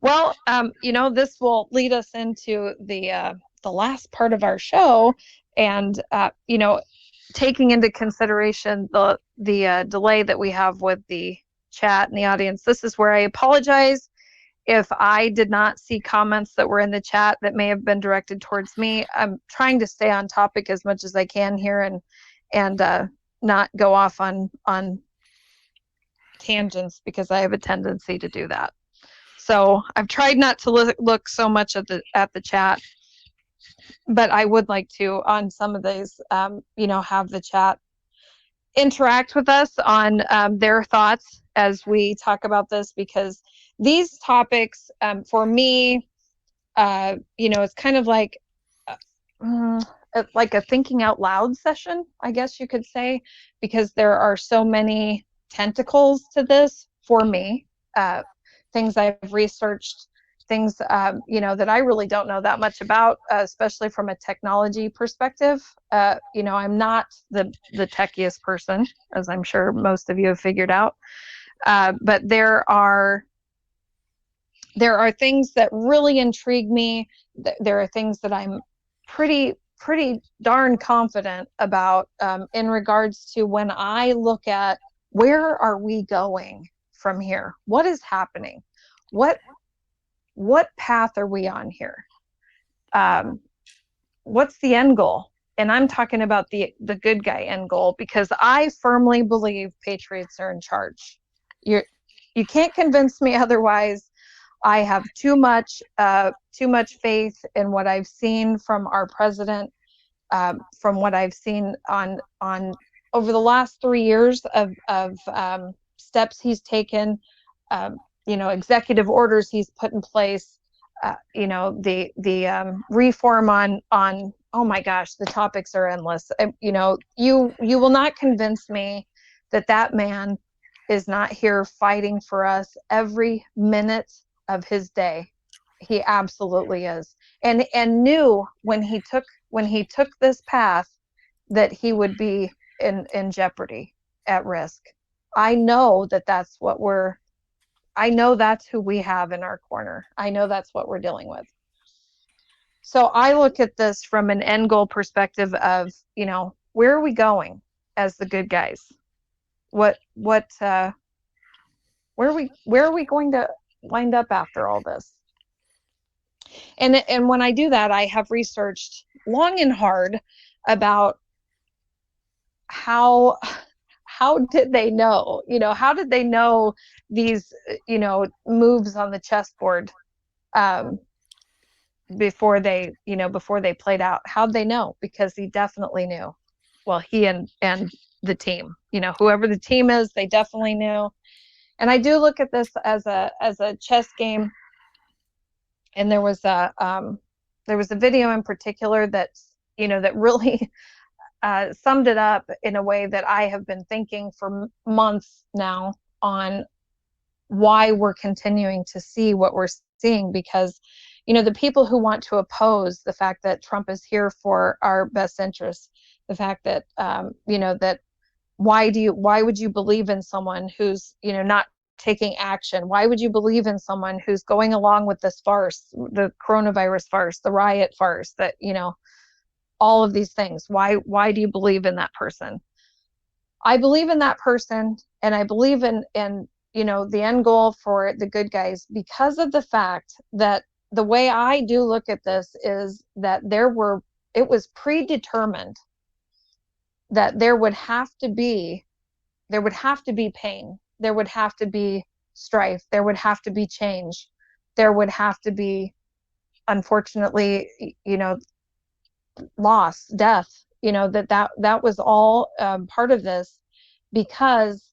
Well, this will lead us into the last part of our show, and taking into consideration the delay that we have with the chat and the audience. This is where I apologize if I did not see comments that were in the chat that may have been directed towards me. I'm trying to stay on topic as much as I can here and not go off on tangents because I have a tendency to do that. So I've tried not to look so much at the chat, but I would like to on some of these, have the chat interact with us on their thoughts as we talk about this, because these topics, for me, it's kind of like a thinking out loud session, I guess you could say, because there are so many tentacles to this for me. Things I've researched, things that I really don't know that much about, especially from a technology perspective. I'm not the techiest person, as I'm sure most of you have figured out. But there are things that really intrigue me. There are things that I'm pretty darn confident about in regards to when I look at where are we going from here? What is happening? What path are we on here? What's the end goal? And I'm talking about the good guy end goal, because I firmly believe patriots are in charge. You can't convince me otherwise. I have too much faith in what I've seen from our president, from what I've seen on over the last 3 years of steps he's taken, executive orders he's put in place, the reform on oh my gosh, the topics are endless. You will not convince me that man is not here fighting for us every minute of his day. He absolutely is, and knew when he took this path that he would be in jeopardy, at risk. I know that's who we have in our corner. I know that's what we're dealing with. So I look at this from an end goal perspective of, where are we going as the good guys? Where are we going to wind up after all this? And when I do that, I have researched long and hard about how did they know? How did they know these, moves on the chessboard before they played out? How'd they know? Because he definitely knew. Well, he and the team, whoever the team is, they definitely knew. And I do look at this as a chess game. And there was a video in particular that really summed it up in a way that I have been thinking for months now on why we're continuing to see what we're seeing. Because the people who want to oppose the fact that Trump is here for our best interests, the fact that that why would you believe in someone who's not taking action? Why would you believe in someone who's going along with this farce, the coronavirus farce, the riot farce, that all of these things? Why do you believe in that person? I believe in that person, and I believe in the end goal for the good guys, because of the fact that the way I do look at this is that it was predetermined that there would have to be pain, there would have to be strife, there would have to be change, there would have to be, unfortunately, loss, death, that was all part of this, because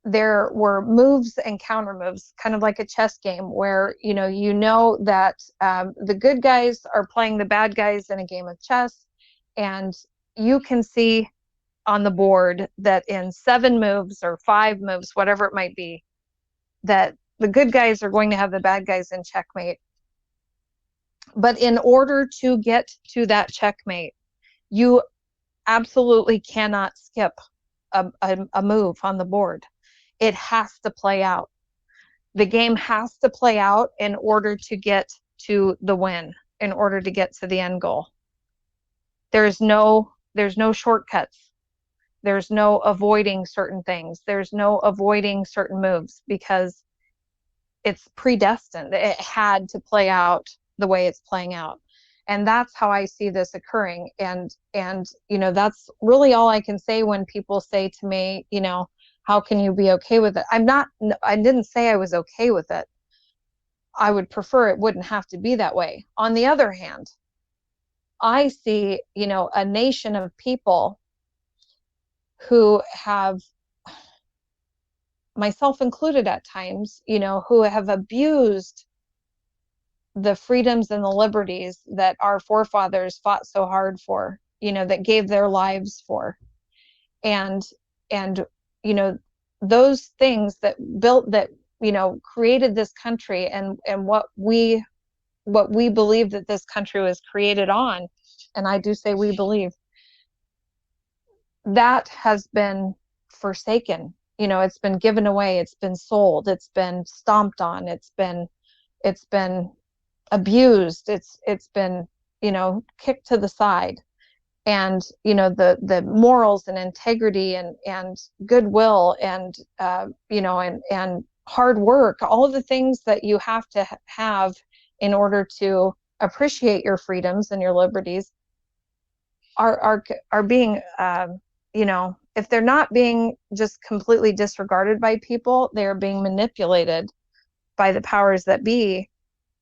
there were moves and counter moves, kind of like a chess game, where that the good guys are playing the bad guys in a game of chess, and you can see on the board that in 7 moves or 5 moves, whatever it might be, that the good guys are going to have the bad guys in checkmate. But in order to get to that checkmate, you absolutely cannot skip a move on the board. It has to play out. The game has to play out in order to get to the win, in order to get to the end goal. There's no shortcuts. There's no avoiding certain things. There's no avoiding certain moves, because it's predestined. It had to play out the way it's playing out. And that's how I see this occurring. And that's really all I can say when people say to me, how can you be okay with it? I didn't say I was okay with it. I would prefer it wouldn't have to be that way. On the other hand, I see, a nation of people who have, myself included at times, who have abused the freedoms and the liberties that our forefathers fought so hard for, that gave their lives for. And those things that built, that, created this country, and what we believe that this country was created on, and I do say we believe, that has been forsaken. It's been given away, it's been sold, it's been stomped on, it's been abused, it's been, kicked to the side. And the morals and integrity and goodwill and and hard work, all of the things that you have to have in order to appreciate your freedoms and your liberties are being if they're not being just completely disregarded by people, they're being manipulated by the powers that be.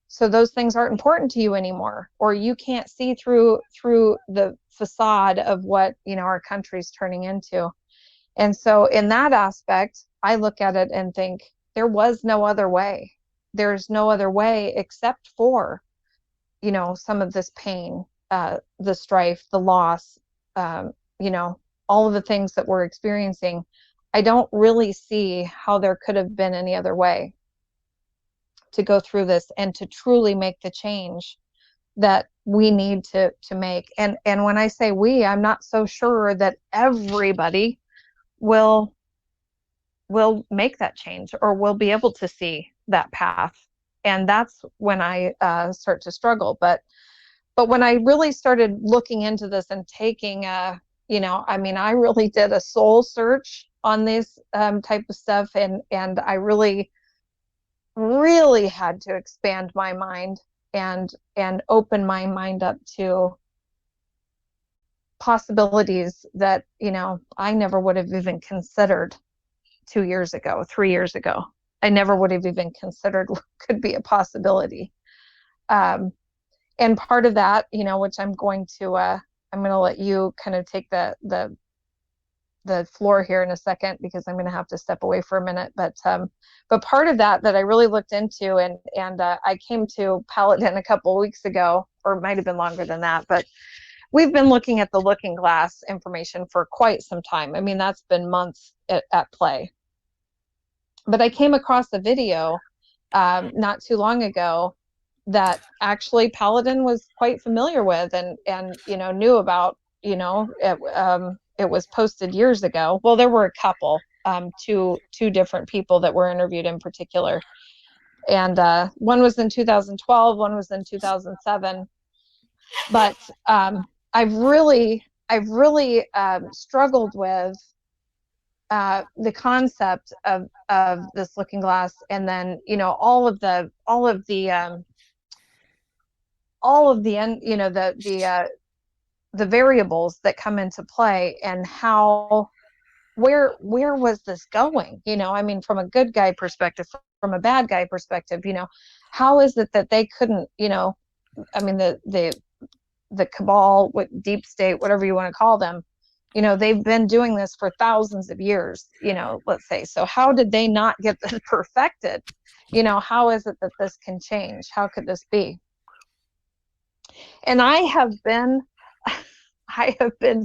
So those things aren't important to you anymore, or you can't see through the facade of what our country's turning into. And so in that aspect, I look at it and think there was no other way. There's no other way except for some of this pain, the strife, the loss, all of the things that we're experiencing. I don't really see how there could have been any other way to go through this and to truly make the change that we need to make. And when I say we, I'm not so sure that everybody will make that change or will be able to see that path. And that's when I start to struggle. But when I really started looking into this and taking I really did a soul search on this type of stuff, and I really had to expand my mind and open my mind up to possibilities that I never would have even considered 2 years ago, 3 years ago. I never would have even considered could be a possibility. And part of that, which I'm going to let you kind of take the floor here in a second, because I'm going to have to step away for a minute. But part of that I really looked into, and I came to Paladin a couple of weeks ago, or it might have been longer than that, but we've been looking at the Looking Glass information for quite some time. I mean, that's been months at play. But I came across a video not too long ago that actually Paladin was quite familiar with and knew about. It was posted years ago. Well, there were a couple, two different people that were interviewed in particular, and one was in 2012, one was in 2007. But I've really struggled with the concept of this Looking Glass, and then all of the the variables that come into play, and how where was this going? From a good guy perspective, from a bad guy perspective, how is it that they couldn't, the cabal, what deep state, whatever you want to call them, they've been doing this for thousands of years, let's say. So how did they not get this perfected? How is it that this can change? How could this be? And I have been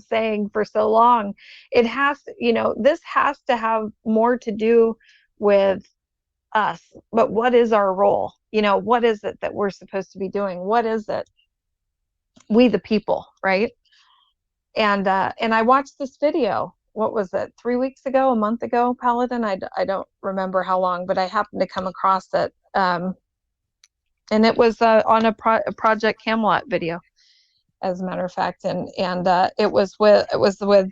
saying for so long, it has to, this has to have more to do with us. But what is our role? What is it that we're supposed to be doing? What is it? We the people, right? And I watched this video, what was it, 3 weeks ago, a month ago, Paladin? I don't remember how long, but I happened to come across it. And it was on a Project Camelot video, as a matter of fact, and it was with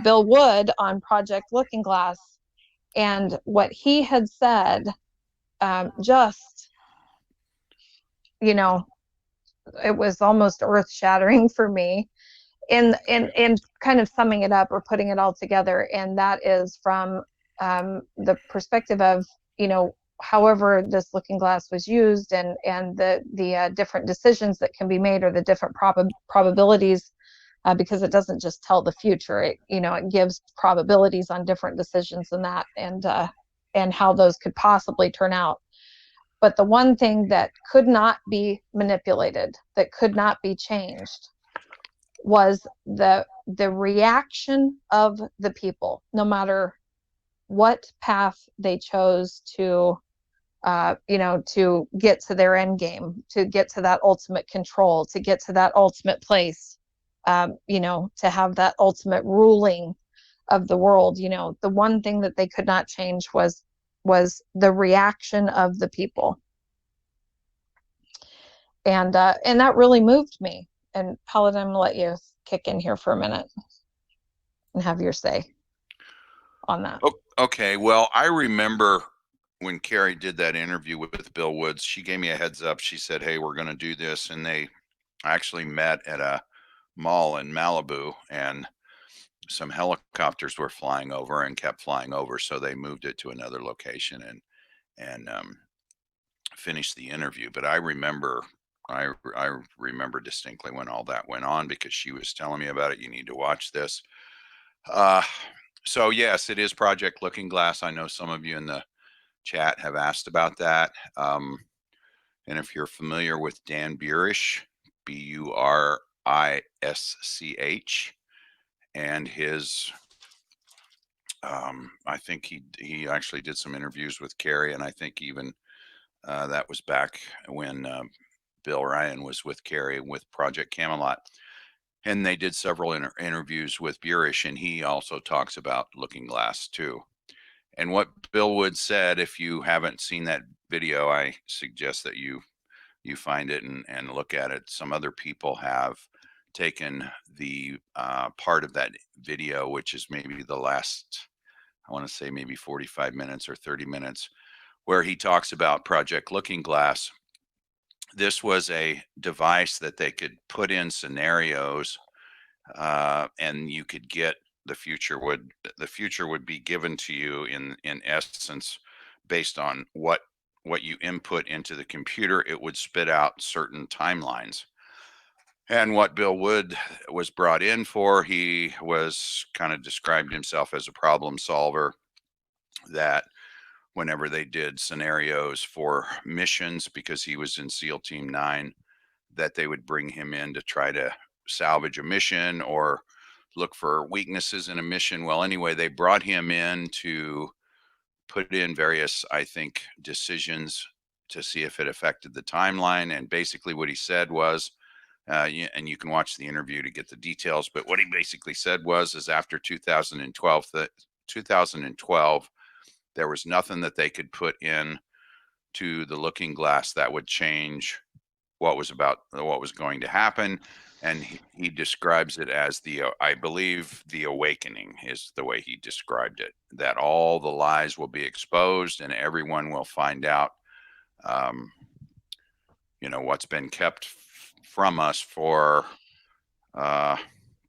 Bill Wood on Project Looking Glass, and what he had said, just, you know, it was almost earth shattering for me in kind of summing it up or putting it all together. And that is from the perspective of, however this looking glass was used, and the different decisions that can be made, or the different probabilities, because it doesn't just tell the future. It gives probabilities on different decisions and how those could possibly turn out. But the one thing that could not be manipulated, that could not be changed, was the reaction of the people, no matter what path they chose to to get to their end game, to get to that ultimate control, to get to that ultimate place, to have that ultimate ruling of the world. The one thing that they could not change was the reaction of the people. And that really moved me. And Paladin, I'm gonna let you kick in here for a minute and have your say on that. Okay, well, I remember when Carrie did that interview with Bill Woods, she gave me a heads up. She said, hey, we're going to do this. And they actually met at a mall in Malibu, and some helicopters were flying over and kept flying over. So they moved it to another location and finished the interview. But I remember distinctly when all that went on, because she was telling me about it. You need to watch this. So yes, it is Project Looking Glass. I know some of you in the chat have asked about that. And if you're familiar with Dan Burisch, Burisch, and his, I think he actually did some interviews with Carrie, and I think even that was back when Bill Ryan was with Carrie with Project Camelot. And they did several interviews with Burisch, and he also talks about Looking Glass too. And what Bill Wood said, if you haven't seen that video, I suggest that you find it and look at it. Some other people have taken the part of that video, which is maybe the last, I want to say maybe 45 minutes or 30 minutes, where he talks about Project Looking Glass. This was a device that they could put in scenarios, and you could get the future would be given to you in essence based on what you input into the computer. It would spit out certain timelines. And what Bill Wood was brought in for, he was kind of described himself as a problem solver, that whenever they did scenarios for missions, because he was in SEAL Team 9, that they would bring him in to try to salvage a mission or look for weaknesses in a mission. Well, anyway, they brought him in to put in various, I think, decisions to see if it affected the timeline. And basically what he said was, and you can watch the interview to get the details, but what he basically said is after 2012, there was nothing that they could put in to the Looking Glass that would change what was going to happen. And he describes it as I believe the awakening is the way he described it, that all the lies will be exposed and everyone will find out, what's been kept from us for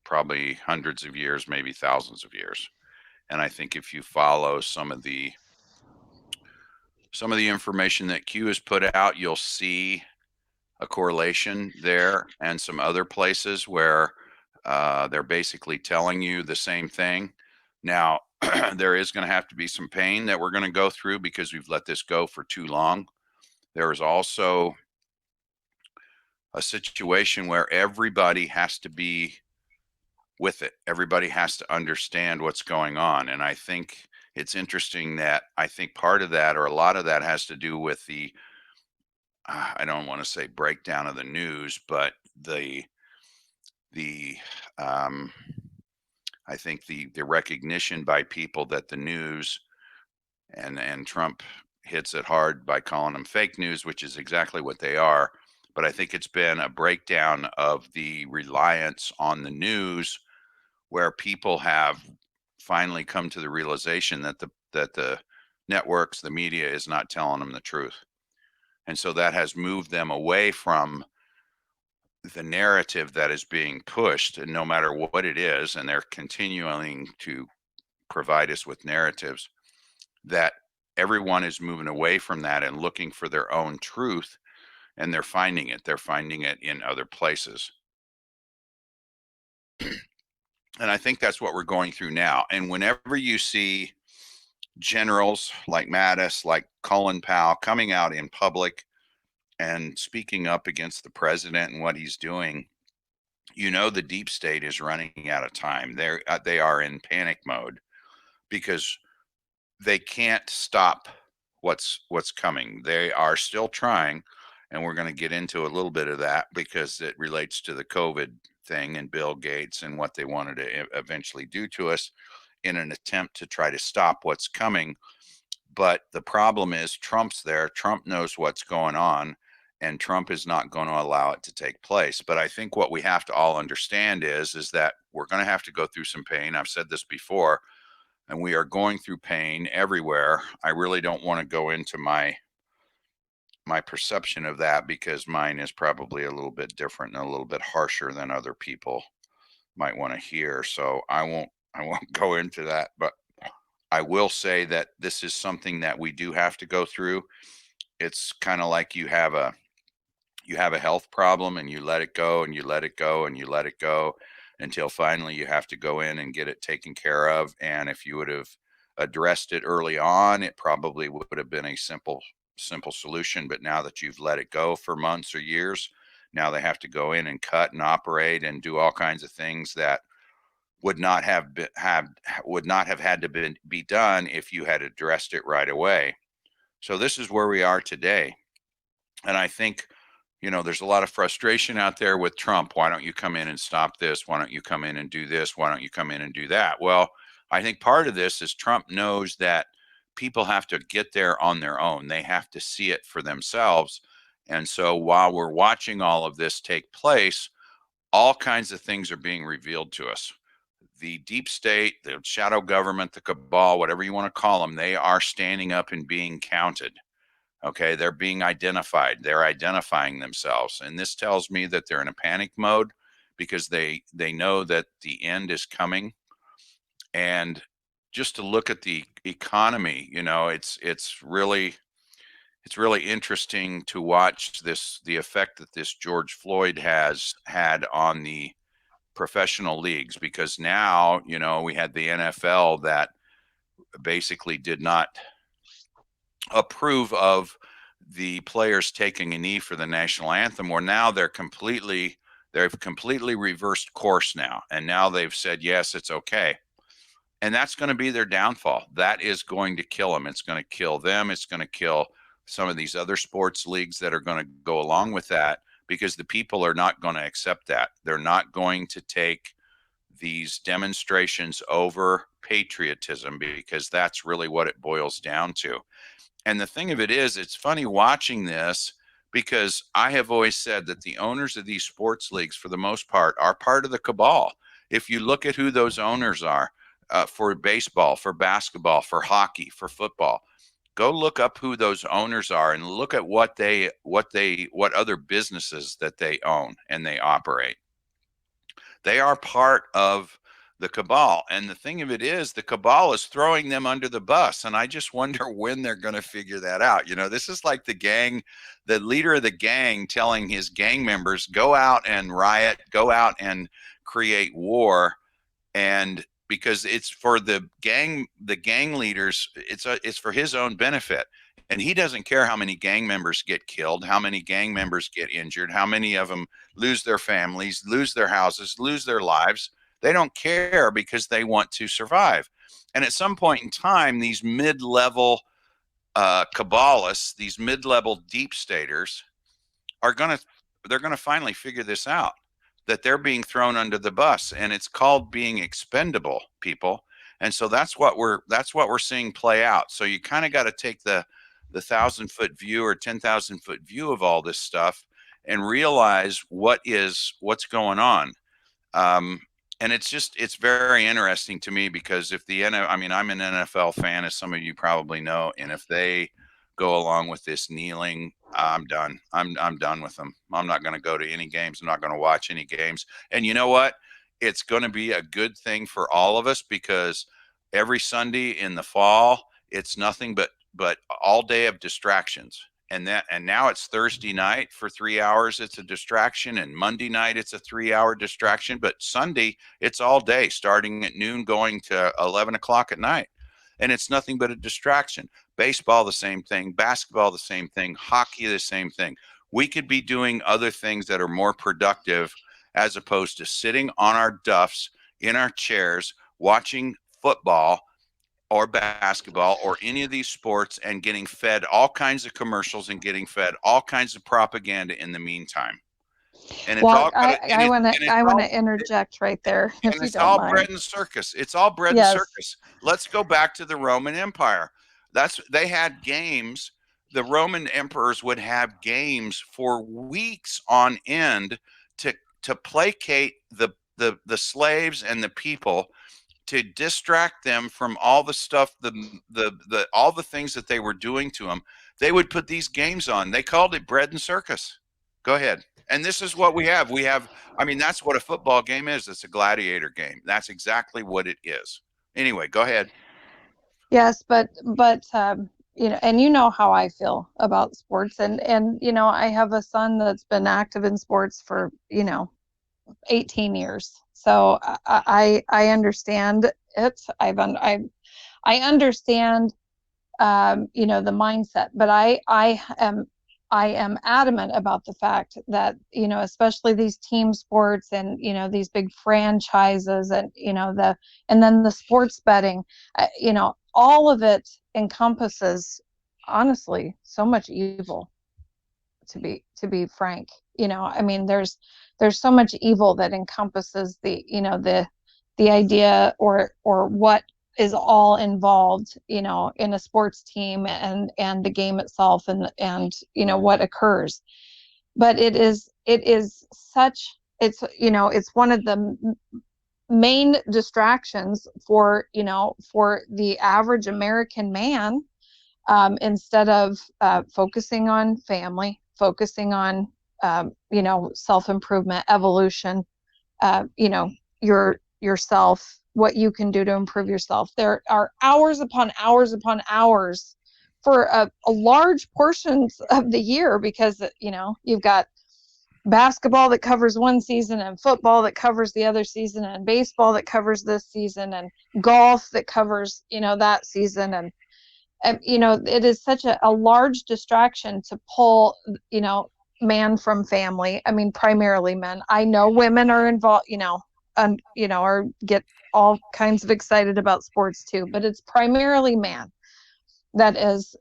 probably hundreds of years, maybe thousands of years. And I think if you follow some of the information that Q has put out, you'll see a correlation there, and some other places where they're basically telling you the same thing. Now, there is going to have to be some pain that we're going to go through because we've let this go for too long. There is also a situation where everybody has to be with it. Everybody has to understand what's going on. And I think it's interesting that I think part of that, or a lot of that, has to do with the I don't want to say breakdown of the news, but the I think the recognition by people that the news, and Trump hits it hard by calling them fake news, which is exactly what they are. But I think it's been a breakdown of the reliance on the news, where people have finally come to the realization that the networks, the media, is not telling them the truth. And so that has moved them away from the narrative that is being pushed, and no matter what it is, and they're continuing to provide us with narratives, that everyone is moving away from that and looking for their own truth, and they're finding it. They're finding it in other places. And I think that's what we're going through now. And whenever you see generals like Mattis, like Colin Powell coming out in public and speaking up against the president and what he's doing, you know the deep state is running out of time. They are in panic mode because they can't stop what's coming. They are still trying, and we're going to get into a little bit of that because it relates to the COVID thing and Bill Gates and what they wanted to eventually do to us in an attempt to try to stop what's coming. But the problem is Trump's there. Trump knows what's going on, and Trump is not going to allow it to take place. But I think what we have to all understand is that we're going to have to go through some pain. I've said this before, and we are going through pain everywhere. I really don't want to go into my perception of that, because mine is probably a little bit different and a little bit harsher than other people might want to hear. So I won't go into that, but I will say that this is something that we do have to go through. It's kind of like you have a health problem and you let it go and you let it go and you let it go until finally you have to go in and get it taken care of. And if you would have addressed it early on, it probably would have been a simple solution. But now that you've let it go for months or years, now they have to go in and cut and operate and do all kinds of things that would not have had to be done if you had addressed it right away. So this is where we are today. And I think, there's a lot of frustration out there with Trump. Why don't you come in and stop this? Why don't you come in and do this? Why don't you come in and do that? Well, I think part of this is Trump knows that people have to get there on their own. They have to see it for themselves. And so while we're watching all of this take place, all kinds of things are being revealed to us. The deep state, the shadow government, the cabal, whatever you want to call them, they are standing up and being counted. Okay, they're being identified. They're identifying themselves. And this tells me that they're in a panic mode because they know that the end is coming. And just to look at the economy, it's really interesting to watch the effect that this George Floyd has had on the professional leagues, because now, we had the NFL that basically did not approve of the players taking a knee for the national anthem, or now they've completely reversed course now, and now they've said yes, it's okay. And that's going to be their downfall. That is going to kill them. It's going to kill them. It's going to kill some of these other sports leagues that are going to go along with that, because the people are not going to accept that. They're not going to take these demonstrations over patriotism, because that's really what it boils down to. And the thing of it is, it's funny watching this, because I have always said that the owners of these sports leagues, for the most part, are part of the cabal. If you look at who those owners are, for baseball, for basketball, for hockey, for football, go look up who those owners are and look at what other businesses that they own and they operate. They are part of the cabal. And the thing of it is, the cabal is throwing them under the bus. And I just wonder when they're going to figure that out. This is like the leader of the gang telling his gang members, go out and riot, go out and create war. And because it's for the gang leaders, it's for his own benefit. And he doesn't care how many gang members get killed, how many gang members get injured, how many of them lose their families, lose their houses, lose their lives. They don't care, because they want to survive. And at some point in time, these mid-level cabalists, these mid-level deep staters, they're going to finally figure this out. that they're being thrown under the bus, and it's called being expendable, people. And so that's what we're seeing play out. So you kind of got to take the 1,000-foot view or 10,000-foot view of all this stuff and realize what's going on. Um, and it's very interesting to me because if I mean, I'm an NFL fan, as some of you probably know, and if they go along with this kneeling, I'm done. I'm done with them. I'm not going to go to any games. I'm not going to watch any games. And you know what? It's going to be a good thing for all of us because every Sunday in the fall, it's nothing but all day of distractions. And now it's Thursday night for 3 hours. It's a distraction, and Monday night it's a 3 hour distraction. But Sunday it's all day, starting at noon, going to 11 o'clock at night, and it's nothing but a distraction. Baseball the same thing, basketball the same thing, hockey the same thing. We could be doing other things that are more productive as opposed to sitting on our duffs in our chairs watching football or basketball or any of these sports and getting fed all kinds of commercials and getting fed all kinds of propaganda in the meantime. And it's Well, all got and I it's want to and it's I want all to interject right there, if and you it's don't all bread mind. and circus. It's all bread and Yes. circus. Let's go back to the Roman Empire. They had games. The Roman emperors would have games for weeks on end to placate the slaves and the people, to distract them from all the stuff, the all the things that they were doing to them. They would put these games on. They called it bread and circus. Go ahead. And this is what we have. I mean, that's what a football game is. It's a gladiator game. That's exactly what it is. Anyway, go ahead. Yes, but and you know how I feel about sports, and I have a son that's been active in sports for 18 years. So I understand it. I understand the mindset, but I am adamant about the fact that especially these team sports and these big franchises and and then the sports betting, all of it encompasses, honestly, so much evil, to be frank. I mean, there's so much evil that encompasses the idea or what is all involved in a sports team and the game itself and what occurs. But it is such, it's one of the main distractions for the average American man, instead of focusing on family, focusing on self-improvement, evolution, yourself, what you can do to improve yourself. There are hours upon hours upon hours for a large portions of the year, because you've got basketball that covers one season and football that covers the other season and baseball that covers this season and golf that covers that season. And it is such a large distraction to pull man from family. I mean, primarily men. I know women are involved, or get all kinds of excited about sports too, but it's primarily man that is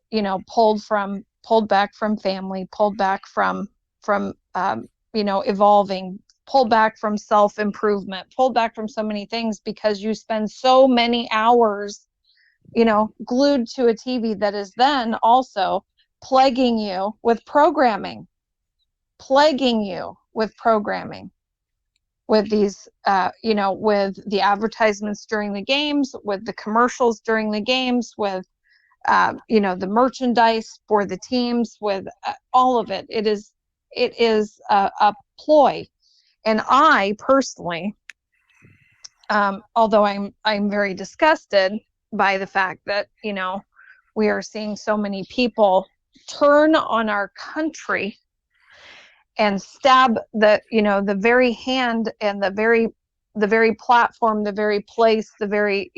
pulled back from family, pulled back from evolving, pulled back from self-improvement, pulled back from so many things, because you spend so many hours glued to a TV that is then also plaguing you with programming, with these, with the advertisements during the games, with the commercials during the games, with, the merchandise for the teams, with all of it. It is a ploy. And I personally, although I'm very disgusted by the fact that we are seeing so many people turn on our country and stab the very hand and the very platform, the very place, the very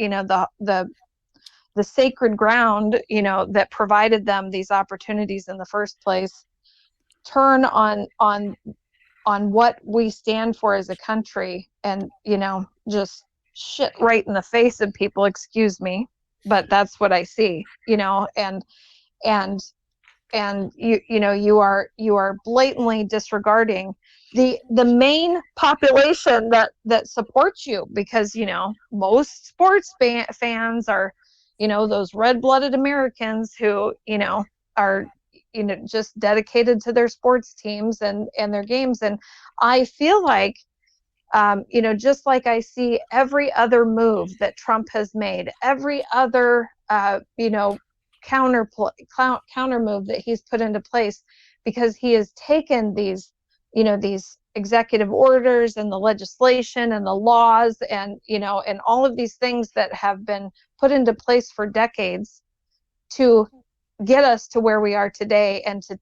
the sacred ground that provided them these opportunities in the first place. Turn on what we stand for as a country, and just shit right in the face of people, excuse me, but that's what I see. And you are blatantly disregarding the main population that supports you, because most sports fans are those red-blooded Americans who are just dedicated to their sports teams and their games. And I feel like just like I see every other move that Trump has made, every other counter move that he's put into place, because he has taken these executive orders and the legislation and the laws and and all of these things that have been put into place for decades to get us to where we are today, and to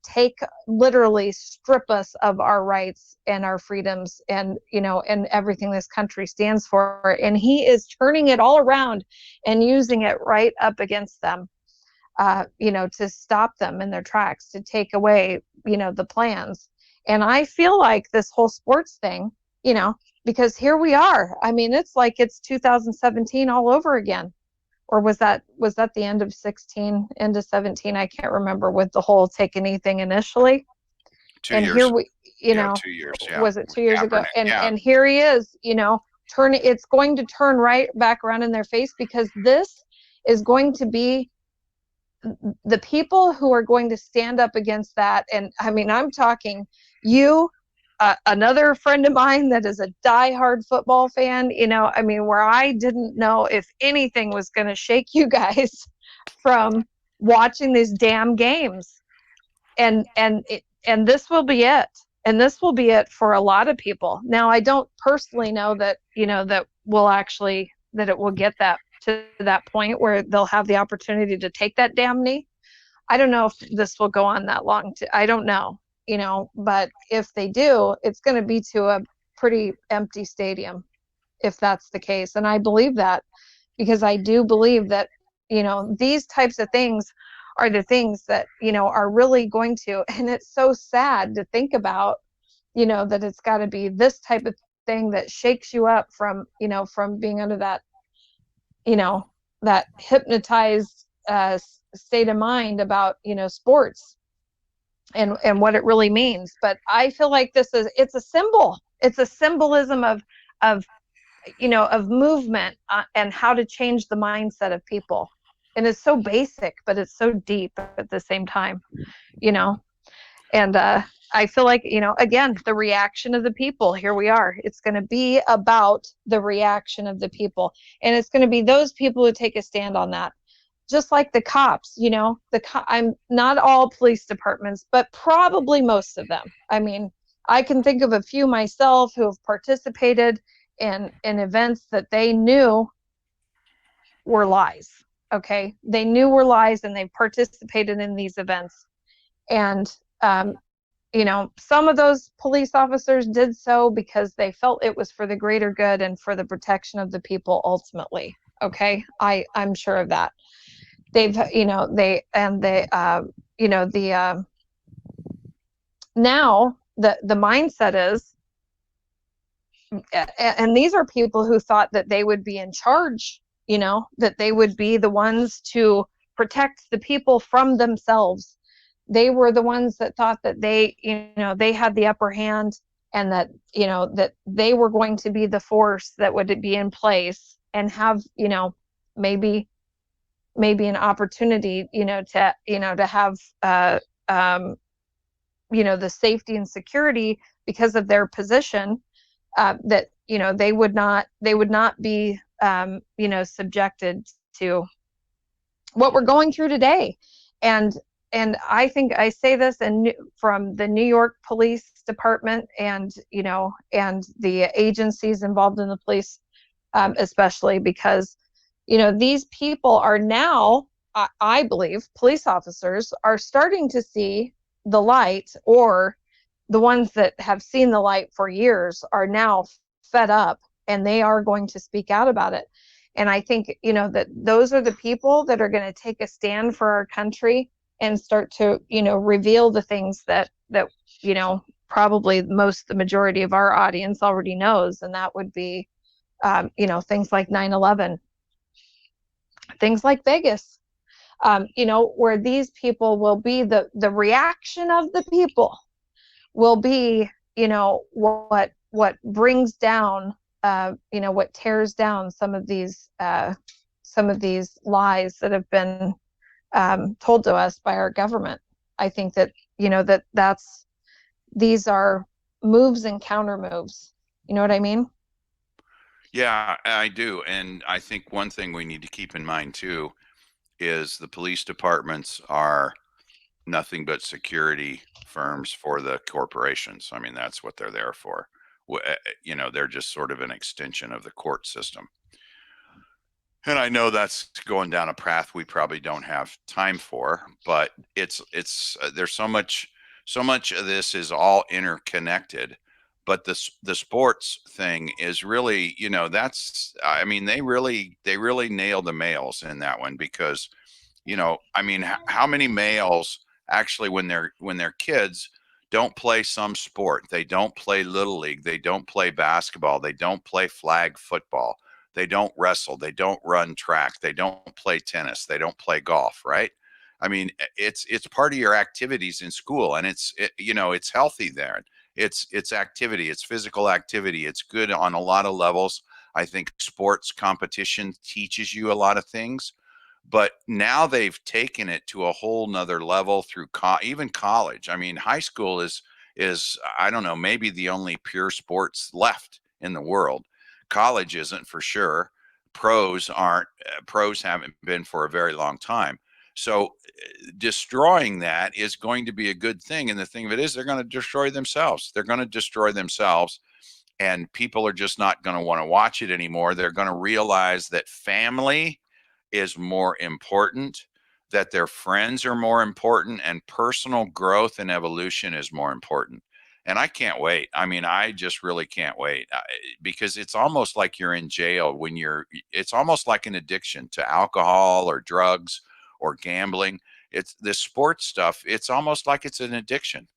literally strip us of our rights and our freedoms and and everything this country stands for. And he is turning it all around and using it right up against them, to stop them in their tracks, to take away the plans. And I feel like this whole sports thing, because here we are, I mean, it's like it's 2017 all over again. Or was that the end of 16 into 17? I can't remember, with the whole take anything initially. 2 years. Here we, 2 years. Yeah. Was it 2 years ago? And yeah. And here he is, it's going to turn right back around in their face, because this is going to be the people who are going to stand up against that. And I mean, I'm talking you, another friend of mine that is a diehard football fan, I mean, where I didn't know if anything was going to shake you guys from watching these damn games. And this will be it. And this will be it for a lot of people. Now, I don't personally know that, that it will get to that point where they'll have the opportunity to take that damn knee. I don't know if this will go on that long. I don't know. But if they do, it's going to be to a pretty empty stadium, if that's the case. And I believe that, because I do believe that, these types of things are the things that, are really going to, and it's so sad to think about, that it's got to be this type of thing that shakes you up from, from being under that, that hypnotized state of mind about, sports. And what it really means. But I feel like it's a symbol. It's a symbolism of movement, and how to change the mindset of people. And it's so basic, but it's so deep at the same time, and I feel like, again, the reaction of the people. Here we are. It's going to be about the reaction of the people, and it's going to be those people who take a stand on that. Just like the cops, I'm not all police departments, but probably most of them. I mean, I can think of a few myself who have participated in events that they knew were lies. Okay. They knew were lies, and they participated in these events. And, some of those police officers did so because they felt it was for the greater good and for the protection of the people ultimately. Okay. I'm sure of that. They've, now the mindset is, and these are people who thought that they would be in charge, that they would be the ones to protect the people from themselves. They were the ones that thought that they had the upper hand, and that, that they were going to be the force that would be in place and have, maybe an opportunity, to have, the safety and security because of their position, that, they would not be, subjected to what we're going through today. And I think I say this from the New York Police Department and, and the agencies involved in the police, especially because, these people are now, I believe, police officers are starting to see the light, or the ones that have seen the light for years are now fed up, and they are going to speak out about it. And I think, that those are the people that are going to take a stand for our country and start to, reveal the things that, probably the majority of our audience already knows. And that would be, things like 9/11. Things like Vegas, where these people will be the reaction of the people will be, what brings down, what tears down some of these lies that have been told to us by our government. I think that, these are moves and counter moves. You know what I mean? Yeah, I do. And I think one thing we need to keep in mind too is the police departments are nothing but security firms for the corporations. I mean, that's what they're there for. They're just sort of an extension of the court system. And I know that's going down a path we probably don't have time for, but it's there's so much of this is all interconnected. But the sports thing is really, that's, I mean, they really nail the males in that one because, I mean, how many males actually when they're kids don't play some sport? They don't play little league, they don't play basketball, they don't play flag football, they don't wrestle, they don't run track, they don't play tennis, they don't play golf, right? I mean, it's part of your activities in school, and it's healthy there. It's activity, it's physical activity, it's good on a lot of levels. I think sports competition teaches you a lot of things, but now they've taken it to a whole nother level through even college. I mean, high school is I don't know, maybe the only pure sports left in the world. College isn't for sure. Pros aren't. Pros haven't been for a very long time. So destroying that is going to be a good thing. And the thing of it is, they're going to destroy themselves. They're going to destroy themselves, and people are just not going to want to watch it anymore. They're going to realize that family is more important, that their friends are more important, and personal growth and evolution is more important. And I can't wait. I mean, I just really can't wait because it's almost like you're in jail when it's almost like an addiction to alcohol or drugs or gambling. It's this sports stuff. It's almost like it's an addiction,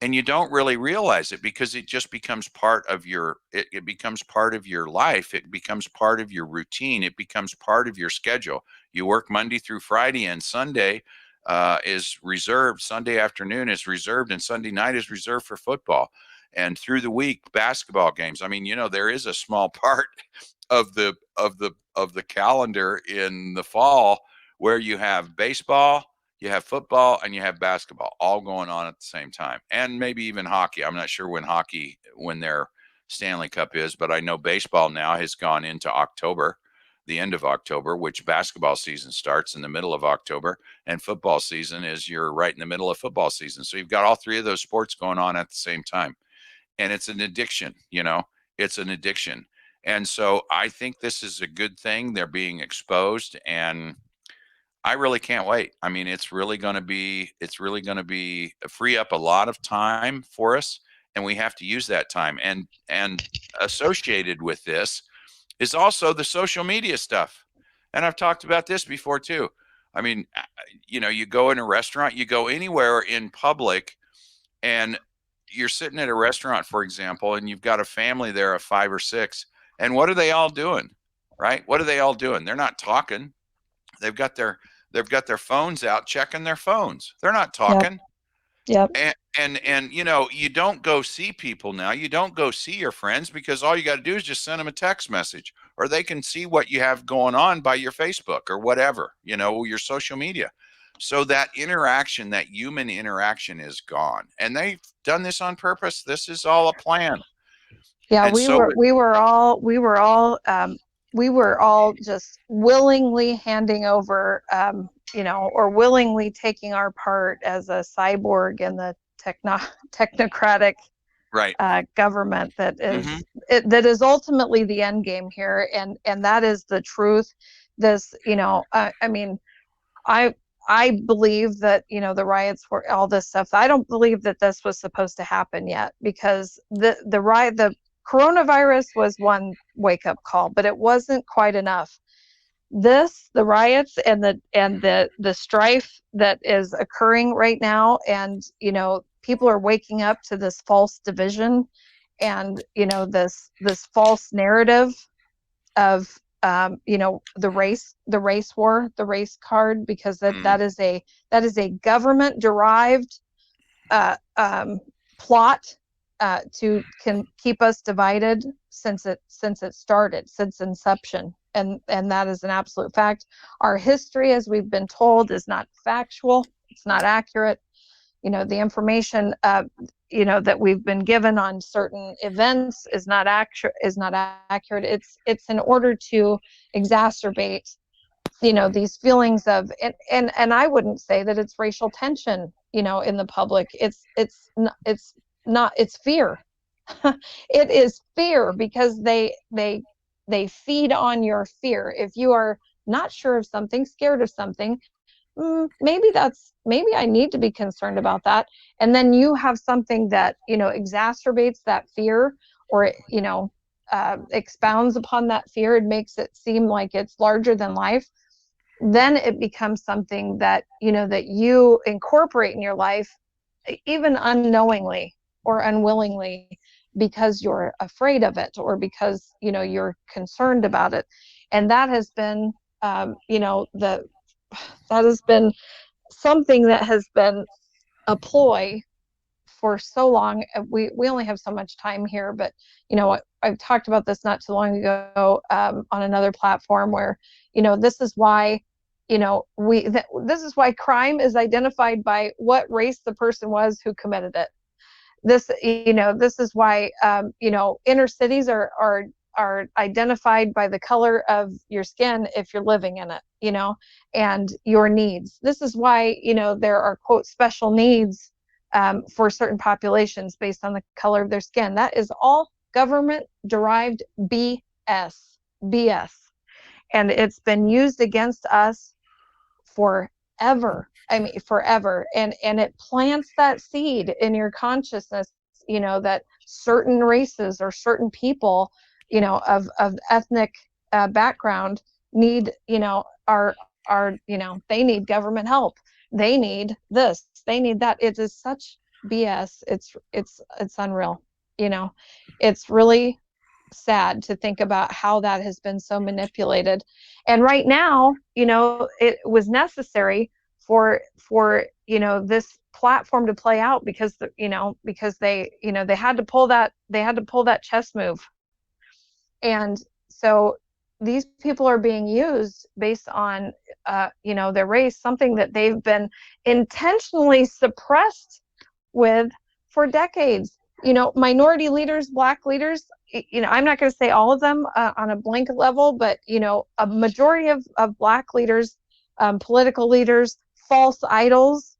and you don't really realize it because it just becomes part of it becomes part of your life. It becomes part of your routine. It becomes part of your schedule. You work Monday through Friday, and Sunday is reserved. Sunday afternoon is reserved, and Sunday night is reserved for football. And through the week, basketball games. I mean, there is a small part of the calendar in the fall where you have baseball, you have football, and you have basketball all going on at the same time, and maybe even hockey. I'm not sure when their Stanley Cup is, but I know baseball now has gone into October, the end of October, which basketball season starts in the middle of October, and football season is you're right in the middle of football season. So you've got all three of those sports going on at the same time, and it's an addiction. It's an addiction, and so I think this is a good thing. They're being exposed, and I really can't wait. I mean, it's really going to be free up a lot of time for us, and we have to use that time. And associated with this is also the social media stuff. And I've talked about this before too. I mean, you go in a restaurant, you go anywhere in public, and you're sitting at a restaurant, for example, and you've got a family there of 5 or 6, and what are they all doing? Right? What are they all doing? They're not talking. They've got their phones out checking their phones. They're not Yep. talking. Yep. And you don't go see people now. You don't go see your friends because all you got to do is just send them a text message, or they can see what you have going on by your Facebook or whatever, your social media. So that interaction, that human interaction is gone. And they've done this on purpose. This is all a plan. Yeah, And we were all just willingly handing over, or willingly taking our part as a cyborg in the technocratic right. government that is Mm-hmm. that is ultimately the end game here, and that is the truth. This, I mean, I believe that, the riots were all this stuff. I don't believe that this was supposed to happen yet, because the coronavirus was one wake up call, but it wasn't quite enough. The riots and the strife that is occurring right now, and people are waking up to this false division, and this false narrative of the race war, the race card, because that is a government derived plot to can keep us divided since it started, since inception, and that is an absolute fact. Our history, as we've been told, is not factual. It's not accurate. The information that we've been given on certain events is not accurate. It's in order to exacerbate these feelings of, and I wouldn't say that it's racial tension in the public. It's not, it's fear. It is fear, because they feed on your fear. If you are not sure of something, scared of something, maybe I need to be concerned about that. And then you have something that exacerbates that fear, or expounds upon that fear. It makes it seem like it's larger than life. Then it becomes something that that you incorporate in your life, even unknowingly or unwillingly, because you're afraid of it, or because you're concerned about it. And that has been that has been something that has been a ploy for so long. We only have so much time here, but I've talked about this not too long ago on another platform, where this is why this is why crime is identified by what race the person was who committed it. This is why inner cities are identified by the color of your skin if you're living in it, and your needs. This is why there are, quote, special needs for certain populations based on the color of their skin. That is all government derived BS. And it's been used against us forever. I mean, forever. And it plants that seed in your consciousness, that certain races or certain people, of ethnic background need, they need government help. They need this, they need that. It is such BS. It's unreal. It's really sad to think about how that has been so manipulated. And right now, it was necessary for this platform to play out, because because they had to pull that chess move. And so these people are being used based on their race, something that they've been intentionally suppressed with for decades. Minority leaders, Black leaders, I'm not going to say all of them on a blanket level, but a majority of Black leaders, political leaders, false idols,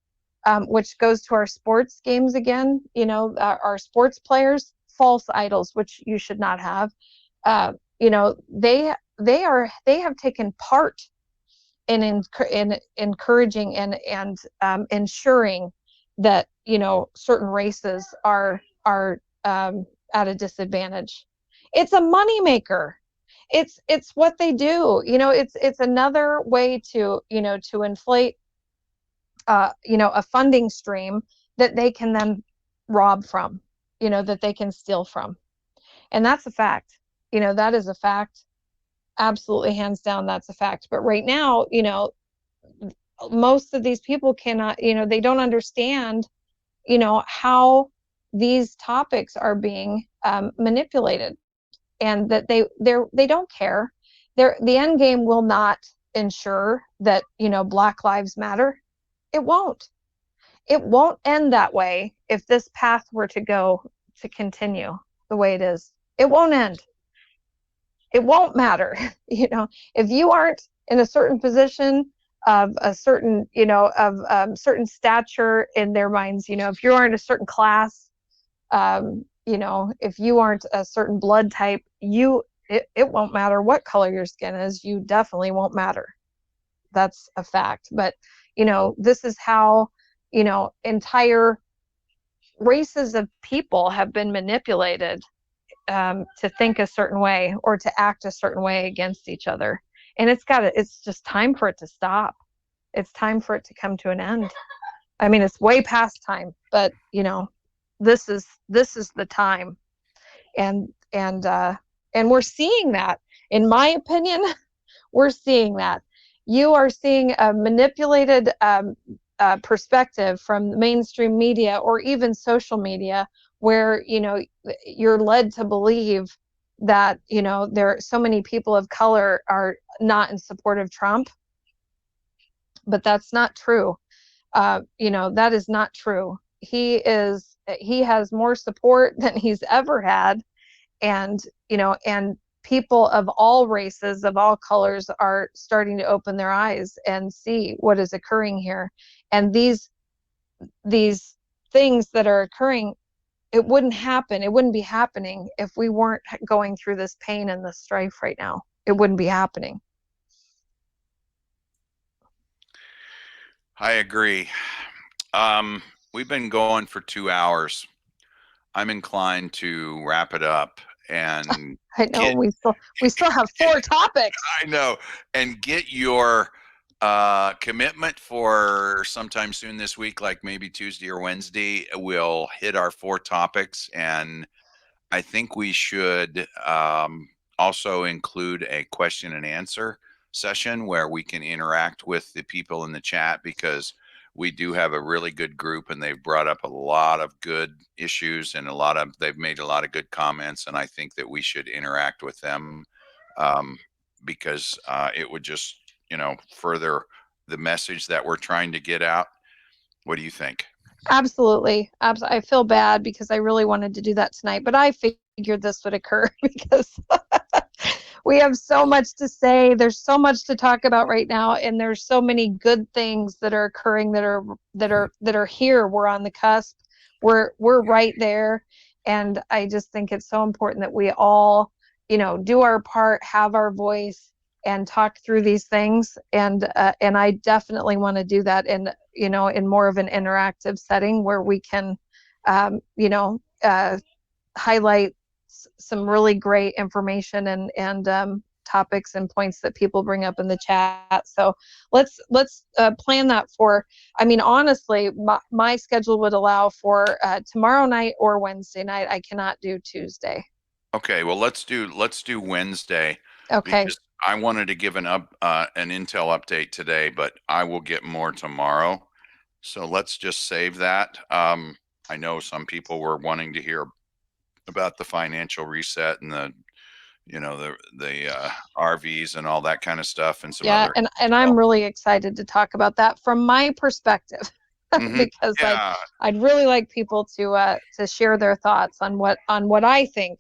which goes to our sports games again. Our sports players, false idols, which you should not have. They have taken part in encouraging and ensuring that certain races are at a disadvantage. It's a moneymaker. It's what they do. It's another way to inflate a funding stream that they can then rob from, that they can steal from. And that's a fact. That is a fact. Absolutely, hands down, that's a fact. But right now, most of these people cannot, they don't understand, how these topics are being manipulated, and that they don't care. The end game will not ensure that Black Lives Matter. It won't end that way. If this path were to continue the way it is, it won't end. It won't matter. If you aren't in a certain position of a certain certain stature in their minds, if you aren't a certain class, if you aren't a certain blood type, it won't matter what color your skin is. You definitely won't matter. That's a fact. But this is how entire races of people have been manipulated to think a certain way or to act a certain way against each other. And it's just time for it to stop. It's time for it to come to an end. I mean, it's way past time, but this is the time. And we're seeing that. In my opinion, we're seeing that. You are seeing a manipulated perspective from the mainstream media or even social media, where you're led to believe that there are so many people of color are not in support of Trump, but that's not true. That is not true. He has more support than he's ever had, and people of all races, of all colors, are starting to open their eyes and see what is occurring here. And these things that are occurring, it wouldn't happen. It wouldn't be happening if we weren't going through this pain and this strife right now. It wouldn't be happening. I agree. We've been going for 2 hours. I'm inclined to wrap it up and I know get, we still have 4 topics. I know, and get your commitment for sometime soon this week, like maybe Tuesday or Wednesday. We'll hit our 4 topics, and I think we should also include a question and answer session where we can interact with the people in the chat, because we do have a really good group and they've brought up a lot of good issues and they've made a lot of good comments, and I think that we should interact with them because it would just further the message that we're trying to get out. What do you think? Absolutely. I feel bad because I really wanted to do that tonight, but I figured this would occur because we have so much to say. There's so much to talk about right now, and there's so many good things that are occurring that are here. We're on the cusp. We're right there, and I just think it's so important that we all, do our part, have our voice, and talk through these things. And I definitely want to do that in more of an interactive setting where we can, highlight some really great information and topics and points that people bring up in the chat. So let's plan that for. I mean, honestly, my schedule would allow for tomorrow night or Wednesday night. I cannot do Tuesday. Okay, well, let's do Wednesday. Okay. Because I wanted to give an Intel update today, but I will get more tomorrow. So let's just save that. I know some people were wanting to hear about the financial reset and the RVs and all that kind of stuff, and some other. And I'm really excited to talk about that from my perspective. Because Yeah. I'd really like people to share their thoughts on what I think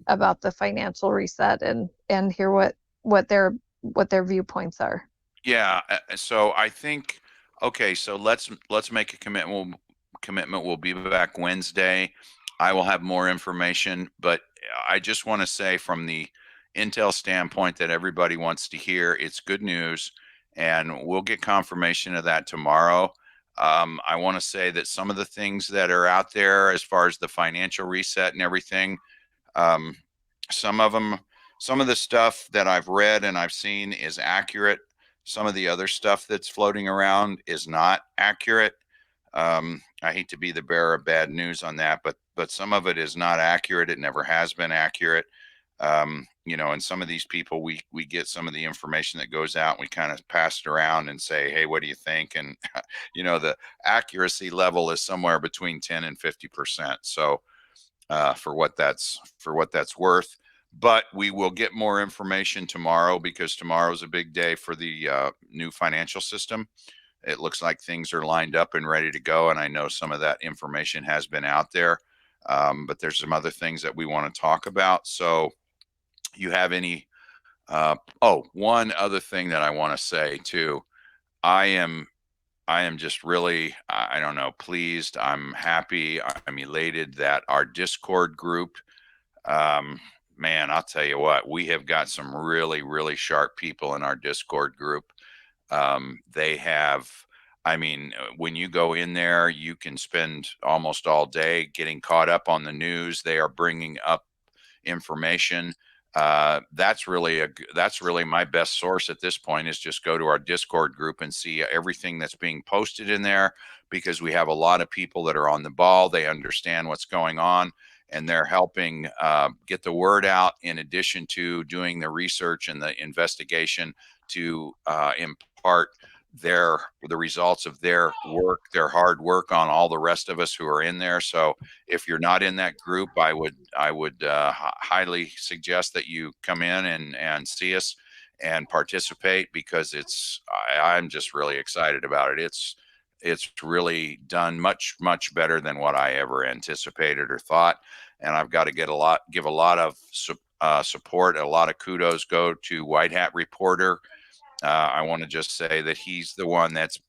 about the financial reset, and hear what their viewpoints are. Yeah. So I think, okay, so let's make a commitment. We'll be back Wednesday. I will have more information, but I just want to say, from the Intel standpoint that everybody wants to hear, it's good news, and we'll get confirmation of that tomorrow. I want to say that some of the things that are out there as far as the financial reset and everything, um, some of the stuff that I've read and I've seen is accurate. Some of the other stuff that's floating around is not accurate. I hate to be the bearer of bad news on that, but some of it is not accurate. It never has been accurate. And some of these people, we get some of the information that goes out and we kind of pass it around and say, hey, what do you think? And the accuracy level is somewhere between 10 and 50%. So for what that's worth. But we will get more information tomorrow, because tomorrow is a big day for the new financial system. It looks like things are lined up and ready to go, and I know some of that information has been out there, but there's some other things that we want to talk about. So you have any one other thing that I want to say too. I am just really, I don't know, pleased. I'm happy. I'm elated that our Discord group, man, I'll tell you what, we have got some really, really sharp people in our Discord group. They have, I mean, when you go in there, you can spend almost all day getting caught up on the news. They are bringing up information. That's really my best source at this point, is just go to our Discord group and see everything that's being posted in there, because we have a lot of people that are on the ball. They understand what's going on, and they're helping get the word out in addition to doing the research and the investigation to impart the results of their work, their hard work on all the rest of us who are in there. So if you're not in that group, I would highly suggest that you come in and see us and participate, because I'm just really excited about it. It's really done much better than what I ever anticipated or thought, and I've got to give a lot of support. A lot of kudos go to White Hat Reporter. I want to just say that he's the one that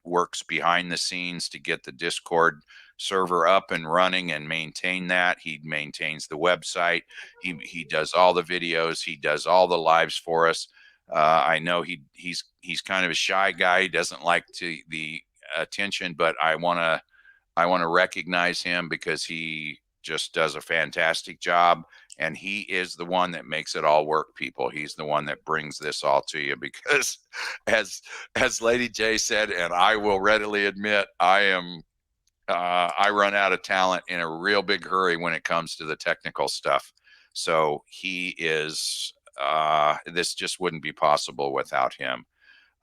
works behind the scenes to get the Discord server up and running and maintain that. He maintains the website. He does all the videos. He does all the lives for us. I know he's kind of a shy guy. He doesn't like the attention, but I want to recognize him because he just does a fantastic job. And he is the one that makes it all work, people. He's the one that brings this all to you, because as Lady J said, and I will readily admit, I run out of talent in a real big hurry when it comes to the technical stuff. So he is, this just wouldn't be possible without him.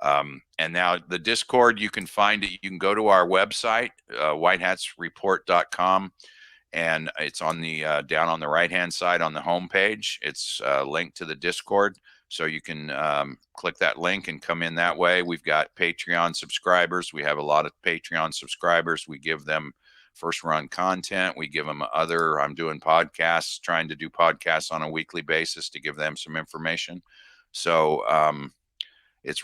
And now the Discord, you can find it. You can go to our website, whitehatsreport.com. And it's on the down on the right hand side on the home page. It's linked to the Discord, so you can click that link and come in that way. We've got Patreon subscribers. We have a lot of Patreon subscribers. We give them first run content. We give them I'm doing podcasts, trying to do podcasts on a weekly basis to give them some information. So that's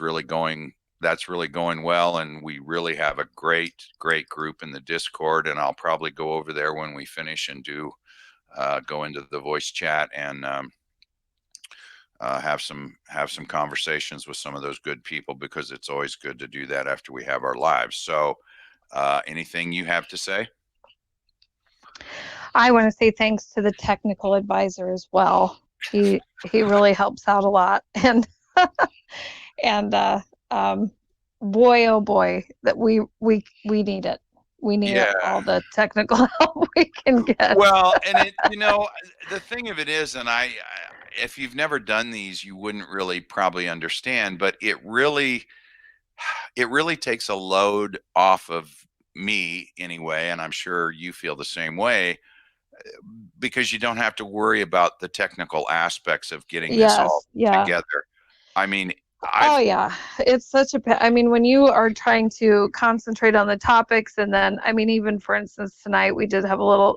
really going well, and we really have a great group in the Discord, and I'll probably go over there when we finish and go into the voice chat and have some conversations with some of those good people, because it's always good to do that after we have our lives. So anything you have to say? I want to say thanks to the technical advisor as well. He really helps out a lot, and boy, oh boy, that we need it. We need all the technical help we can get. Well, and the thing of it is, and if you've never done these, you wouldn't really probably understand, but it really takes a load off of me anyway, and I'm sure you feel the same way, because you don't have to worry about the technical aspects of getting this all together. I mean, it's such I mean, when you are trying to concentrate on the topics, and then, I mean, even for instance, tonight we did have a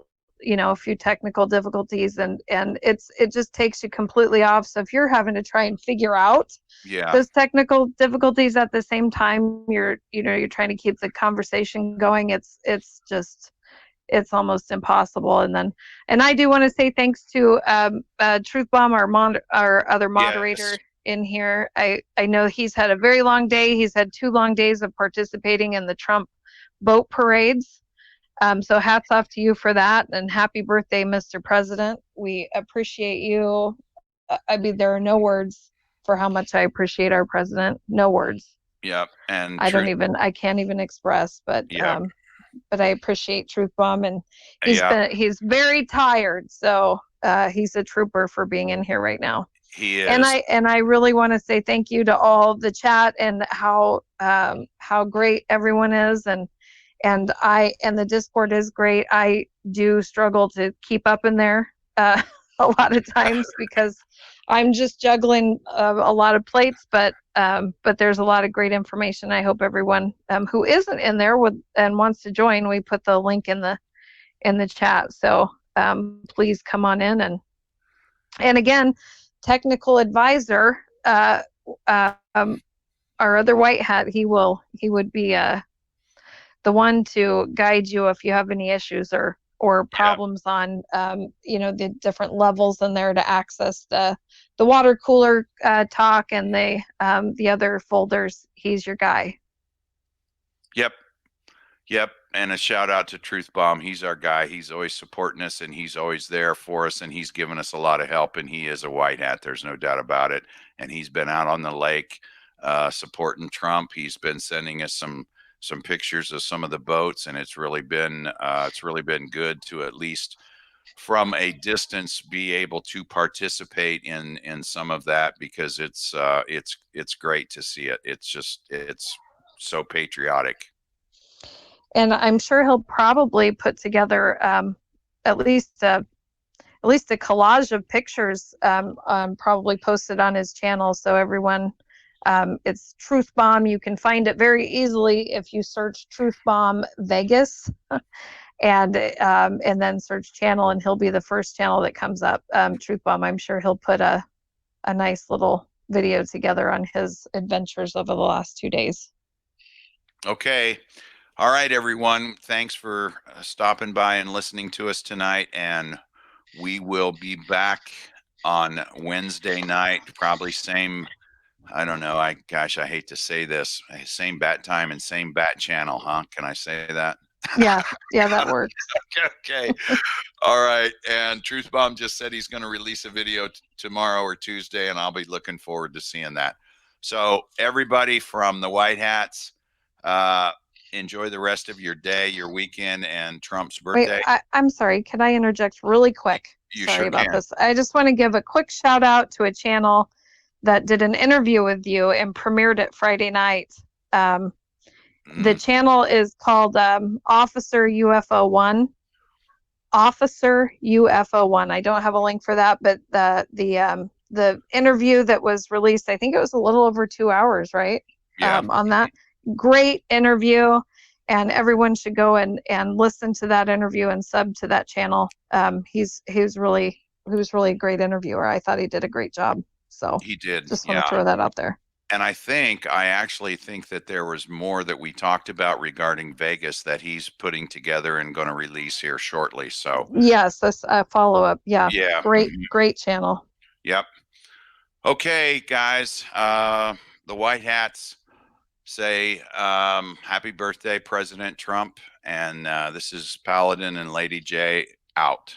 few technical difficulties, and it just takes you completely off. So if you're having to try and figure out those technical difficulties at the same time, you're trying to keep the conversation going, it's almost impossible. And I do want to say thanks to Truth Bomb, our other moderator in here. I know he's had a very long day. He's had 2 long days of participating in the Trump boat parades. So hats off to you for that, and happy birthday, Mr. President. We appreciate you. I mean, there are no words for how much I appreciate our president. No words. Yep. And I can't even express, but I appreciate Truth Bomb, and he's very tired. So he's a trooper for being in here right now. He is. And I really want to say thank you to all the chat, and how great everyone is, and the Discord is great. I do struggle to keep up in there a lot of times, because I'm just juggling a lot of plates, but there's a lot of great information. I hope everyone who isn't in there and wants to join, we put the link in the chat. So please come on in, and again, technical advisor, our other white hat, he would be the one to guide you if you have any issues or problems on the different levels in there to access the water cooler talk and the other folders. He's your guy. Yep. And a shout out to Truth Bomb. He's our guy. He's always supporting us, and he's always there for us, and he's given us a lot of help, and he is a white hat. There's no doubt about it. And he's been out on the lake supporting Trump. He's been sending us some some pictures of some of the boats, and it's really been good to at least from a distance be able to participate in some of that, because it's great to see it. It's so patriotic. And I'm sure he'll probably put together at least a collage of pictures, probably posted on his channel, so everyone. It's Truth Bomb. You can find it very easily if you search Truth Bomb Vegas, and then search channel, and he'll be the first channel that comes up. Truth Bomb. I'm sure he'll put a nice little video together on his adventures over the last 2 days. Okay. All right, everyone. Thanks for stopping by and listening to us tonight. And we will be back on Wednesday night, probably same, I don't know. I hate to say this, same bat time and same bat channel, huh? Can I say that? Yeah, that works. Okay. All right. And Truth Bomb just said he's going to release a video tomorrow or Tuesday, and I'll be looking forward to seeing that. So everybody from the White Hats, enjoy the rest of your day, your weekend, and Trump's birthday. Wait, I'm sorry. Can I interject really quick? Sorry about this. I just want to give a quick shout out to a channel that did an interview with you and premiered it Friday night. The channel is called Officer UFO One. Officer UFO One. I don't have a link for that, but the interview that was released, I think it was a little over 2 hours, right? Yeah. On that. Great interview, and everyone should go and listen to that interview and sub to that channel. He was really a great interviewer. I thought he did a great job. So he did. Just want to throw that out there. And I actually think that there was more that we talked about regarding Vegas that he's putting together and going to release here shortly. So yes, that's a follow up. Yeah. Great channel. Yep. Okay, guys. The White Hats say happy birthday, President Trump. And this is Paladin and Lady J out.